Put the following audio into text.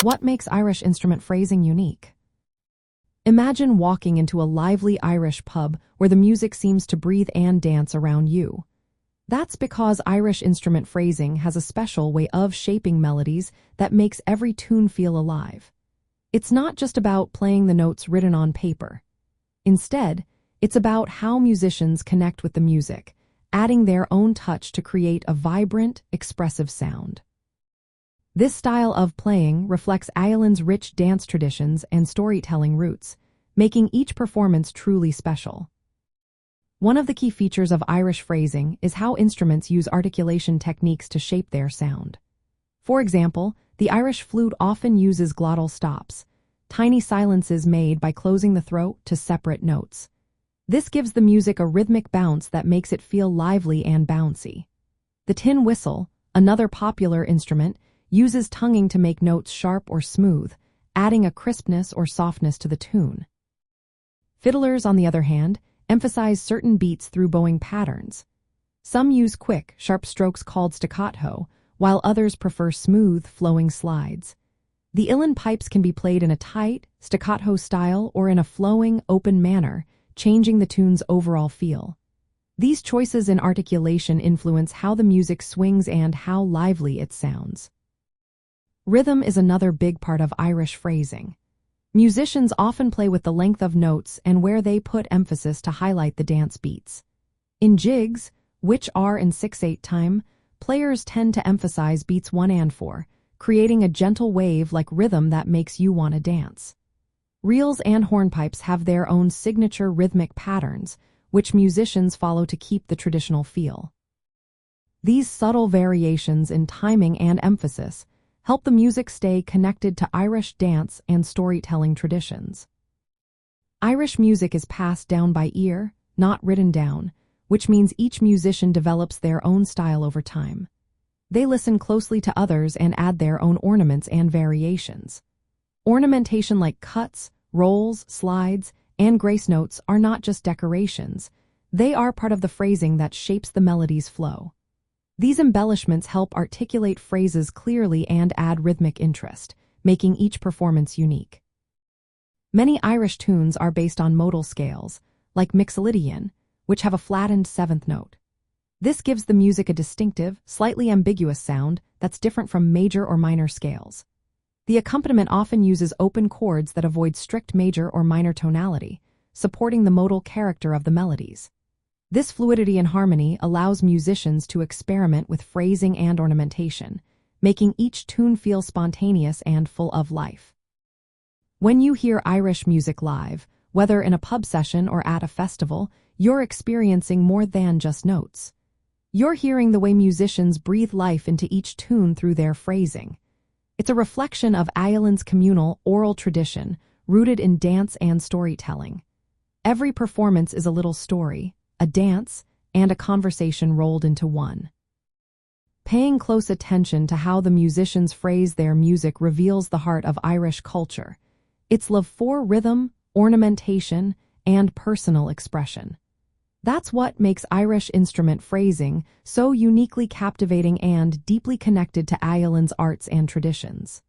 What makes Irish instrument phrasing unique? Imagine walking into a lively Irish pub where the music seems to breathe and dance around you. That's because Irish instrument phrasing has a special way of shaping melodies that makes every tune feel alive. It's not just about playing the notes written on paper. Instead, it's about how musicians connect with the music, adding their own touch to create a vibrant, expressive sound. This style of playing reflects Uilleann's rich dance traditions and storytelling roots, making each performance truly special. One of the key features of Irish phrasing is how instruments use articulation techniques to shape their sound. For example, the Irish flute often uses glottal stops, tiny silences made by closing the throat to separate notes. This gives the music a rhythmic bounce that makes it feel lively and bouncy. The tin whistle, another popular instrument, uses tonguing to make notes sharp or smooth, adding a crispness or softness to the tune. Fiddlers, on the other hand, emphasize certain beats through bowing patterns. Some use quick, sharp strokes called staccato, while others prefer smooth, flowing slides. The Uilleann pipes can be played in a tight, staccato style or in a flowing, open manner, changing the tune's overall feel. These choices in articulation influence how the music swings and how lively it sounds. Rhythm is another big part of Irish phrasing. Musicians often play with the length of notes and where they put emphasis to highlight the dance beats. In jigs, which are in 6/8 time, players tend to emphasize beats 1 and 4, creating a gentle wave-like rhythm that makes you want to dance. Reels and hornpipes have their own signature rhythmic patterns, which musicians follow to keep the traditional feel. These subtle variations in timing and emphasis help the music stay connected to Irish dance and storytelling traditions. Irish music is passed down by ear, not written down, which means each musician develops their own style over time. They listen closely to others and add their own ornaments and variations. Ornamentation like cuts, rolls, slides, and grace notes are not just decorations. They are part of the phrasing that shapes the melody's flow. These embellishments help articulate phrases clearly and add rhythmic interest, making each performance unique. Many Irish tunes are based on modal scales, like Uilleann, which have a flattened 7th note. This gives the music a distinctive, slightly ambiguous sound that's different from major or minor scales. The accompaniment often uses open chords that avoid strict major or minor tonality, supporting the modal character of the melodies. This fluidity and harmony allows musicians to experiment with phrasing and ornamentation, making each tune feel spontaneous and full of life. When you hear Irish music live, whether in a pub session or at a festival, you're experiencing more than just notes. You're hearing the way musicians breathe life into each tune through their phrasing. It's a reflection of Uilleann's communal, oral tradition, rooted in dance and storytelling. Every performance is a little story, a dance, and a conversation rolled into one. Paying close attention to how the musicians phrase their music reveals the heart of Irish culture. Its love for rhythm, ornamentation, and personal expression. That's what makes Irish instrument phrasing so uniquely captivating and deeply connected to Uilleann's arts and traditions.